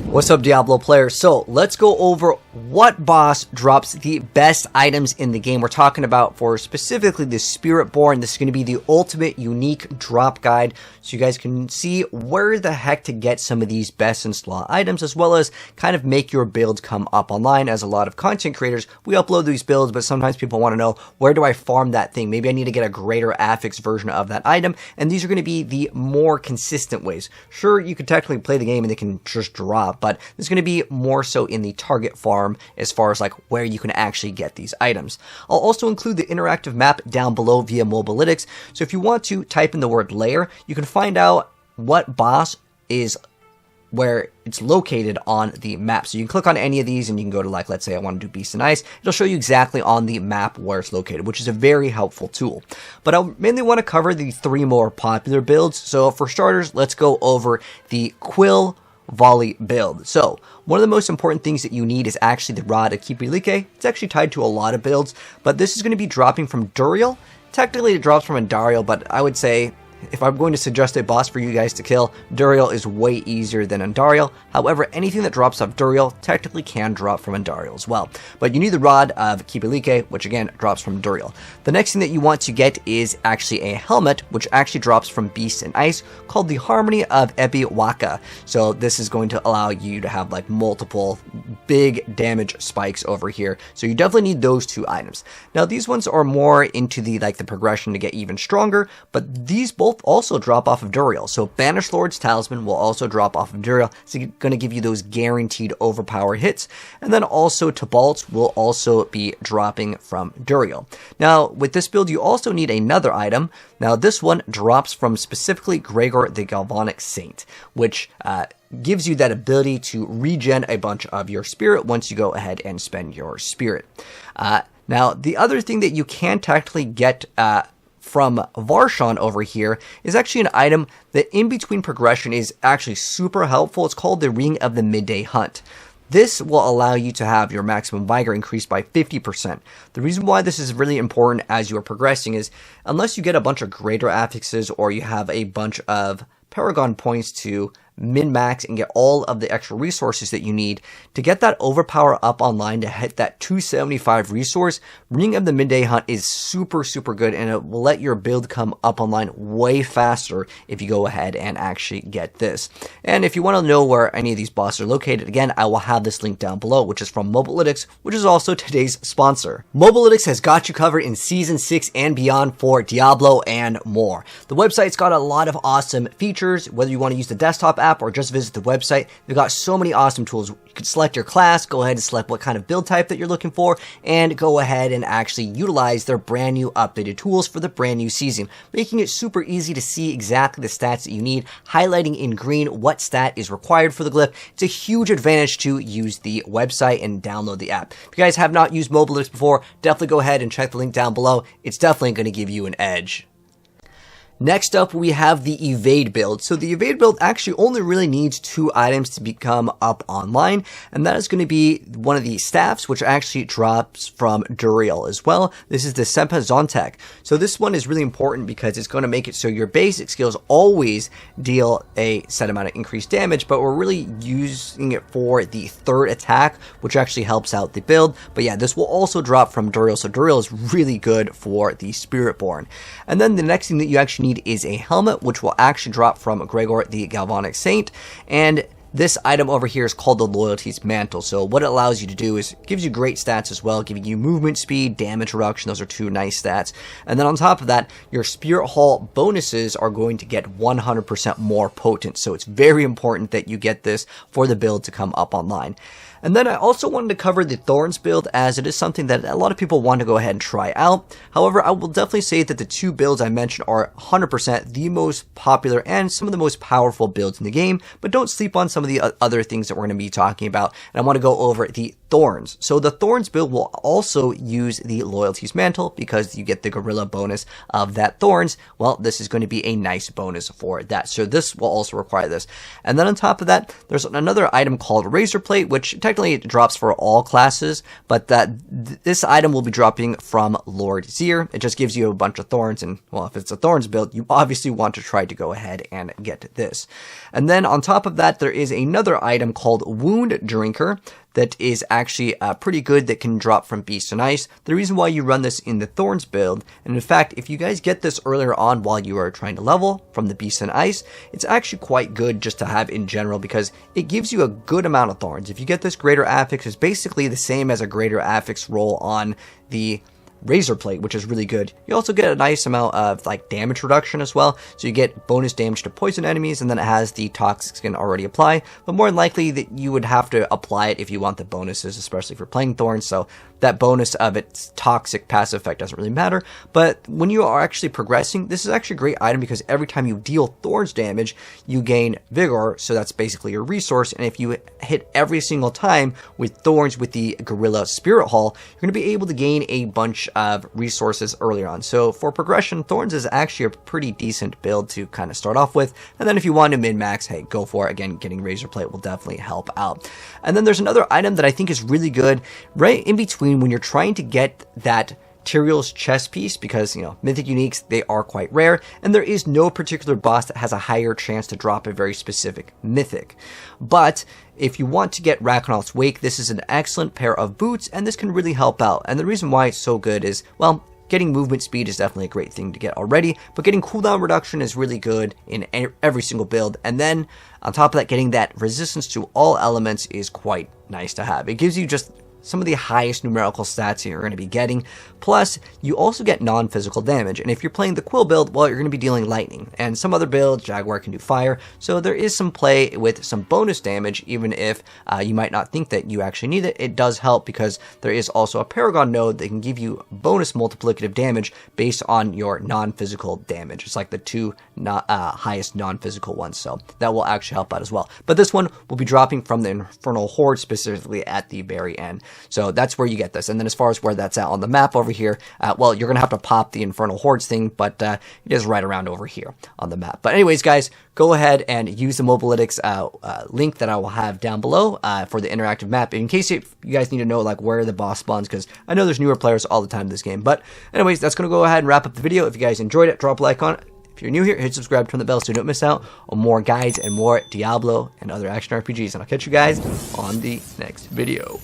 What's up, Diablo players? So let's go over what boss drops the best items in the game. We're talking about for specifically the Spiritborn. This is going to be the ultimate unique drop guide, so you guys can see where the heck to get some of these best in slot items, as well as kind of make your builds come up online. As a lot of content creators, we upload these builds, but sometimes people want to know, where do I farm that thing? Maybe I need to get a greater affix version of that item, and these are going to be the more consistent ways. Sure, you could technically play the game and they can just drop, but it's going to be more so in the target farm as far as like where you can actually get these items. I'll also include the interactive map down below via Mobalytics, so if you want to type in the word layer, you can find out what boss is where it's located on the map. So you can click on any of these and you can go to, like, let's say I want to do Beast and Ice. It'll show you exactly on the map where it's located, which is a very helpful tool. But I mainly want to cover the three more popular builds. So for starters, let's go over the Quill Volley build. So one of the most important things that you need is actually the Rod of Seperate. It's actually tied to a lot of builds, but this is going to be dropping from Duriel. Technically it drops from Andariel, but I would say if I'm going to suggest a boss for you guys to kill, Duriel is way easier than Andariel. However, anything that drops off Duriel technically can drop from Andariel as well. But you need the Rod of Seperate, which again drops from Duriel. The next thing that you want to get is actually a helmet, which actually drops from Beast and Ice, called the Harmony of Ebiwaka. So this is going to allow you to have like multiple big damage spikes over here. So you definitely need those two items. Now these ones are more into the progression to get even stronger, but these both also drop off of Duriel. So Banished Lord's Talisman will also drop off of Duriel. It's going to give you those guaranteed overpower hits. And then also Tibalt's will also be dropping from Duriel. Now with this build you also need another item. Now this one drops from specifically Gregor the Galvanic Saint, which gives you that ability to regen a bunch of your spirit once you go ahead and spend your spirit. Now the other thing that you can technically get from Varshan over here is actually an item that in between progression is actually super helpful. It's called the Ring of the Midday Hunt. This will allow you to have your maximum vigor increased by 50%. The reason why this is really important as you are progressing is unless you get a bunch of greater affixes or you have a bunch of Paragon points to min-max and get all of the extra resources that you need to get that overpower up online to hit that 275 resource, Ring of the Midday Hunt is super good, and it will let your build come up online way faster if you go ahead and actually get this. And if you want to know where any of these bosses are located, again, I will have this link down below, which is from Mobalytics, which is also today's sponsor. Mobalytics has got you covered in Season 6 and beyond for Diablo and more. The website's got a lot of awesome features, whether you want to use the desktop app or just visit the website. They've got so many awesome tools. You can select your class, go ahead and select what kind of build type that you're looking for, and go ahead and actually utilize their brand new updated tools for the brand new season, making it super easy to see exactly the stats that you need, highlighting in green what stat is required for the glyph. It's a huge advantage to use the website and download the app. If you guys have not used Mobalytics before, definitely go ahead and check the link down below. It's definitely going to give you an edge. Next up, we have the Evade build. So the Evade build actually only really needs two items to become up online, and that is going to be one of the staffs, which actually drops from Duriel as well. This is the Sempa Zontek. So this one is really important because it's going to make it so your basic skills always deal a set amount of increased damage, but we're really using it for the third attack, which actually helps out the build. But yeah, this will also drop from Duriel, so Duriel is really good for the Spiritborn. And then the next thing that you actually need is a helmet, which will actually drop from Gregor the Galvanic Saint, and this item over here is called the Loyalty's Mantle. So what it allows you to do is gives you great stats as well, giving you movement speed, damage reduction. Those are two nice stats. And then on top of that, your Spirit Hall bonuses are going to get 100% more potent. So it's very important that you get this for the build to come up online. And then I also wanted to cover the Thorns build, as it is something that a lot of people want to go ahead and try out. However, I will definitely say that the two builds I mentioned are 100% the most popular and some of the most powerful builds in the game, but don't sleep on some of the other things that we're going to be talking about. And I want to go over the Thorns. So the Thorns build will also use the Loyalty's Mantle because you get the Gorilla bonus of that Thorns. Well, this is going to be a nice bonus for that. So this will also require this. And then on top of that, there's another item called Razor Plate, which technically it drops for all classes, but this item will be dropping from Lord Zir. It just gives you a bunch of thorns, and well, if it's a thorns build, you obviously want to try to go ahead and get this. And then on top of that, there is another item called Wound Drinker that is actually pretty good, that can drop from Beast and Ice. The reason why you run this in the Thorns build, and in fact, if you guys get this earlier on while you are trying to level from the Beast and Ice, it's actually quite good just to have in general, because it gives you a good amount of thorns. If you get this Greater Affix, it's basically the same as a Greater Affix roll on the Razor Plate, which is really good. You also get a nice amount of like damage reduction as well, so you get bonus damage to poison enemies, and then it has the toxic skin already apply, but more than likely that you would have to apply it if you want the bonuses, especially if you're playing Thorns, so that bonus of its toxic passive effect doesn't really matter. But when you are actually progressing, this is actually a great item, because every time you deal Thorns damage, you gain Vigor, so that's basically your resource, and if you hit every single time with Thorns with the Gorilla Spirit Hall, you're going to be able to gain a bunch of resources earlier on. So for progression, Thorns is actually a pretty decent build to kind of start off with, and then if you want to min-max, hey, go for it. Again, getting Razor Plate will definitely help out. And then there's another item that I think is really good right in between when you're trying to get that Tyrael's chess piece, because, you know, mythic uniques, they are quite rare, and there is no particular boss that has a higher chance to drop a very specific mythic. But if you want to get Rakanol's Wake, this is an excellent pair of boots, and this can really help out. And the reason why it's so good is, well, getting movement speed is definitely a great thing to get already, but getting cooldown reduction is really good in every single build. And then on top of that, getting that resistance to all elements is quite nice to have. It gives you just some of the highest numerical stats you're going to be getting. Plus, you also get non-physical damage. And if you're playing the Quill build, well, you're going to be dealing lightning. And some other builds, Jaguar can do fire. So there is some play with some bonus damage, even if you might not think that you actually need it. It does help, because there is also a Paragon node that can give you bonus multiplicative damage based on your non-physical damage. It's like the two highest non-physical ones. So that will actually help out as well. But this one will be dropping from the Infernal Horde, specifically at the very end. So that's where you get this. And then as far as where that's at on the map over here, well, you're going to have to pop the Infernal Hordes thing, but it is right around over here on the map. But anyways, guys, go ahead and use the Mobalytics link that I will have down below for the interactive map, in case you guys need to know like where the boss spawns, because I know there's newer players all the time in this game. But anyways, that's going to go ahead and wrap up the video. If you guys enjoyed it, drop a like on it. If you're new here, hit subscribe, turn the bell so you don't miss out on more guides and more Diablo and other action RPGs. And I'll catch you guys on the next video.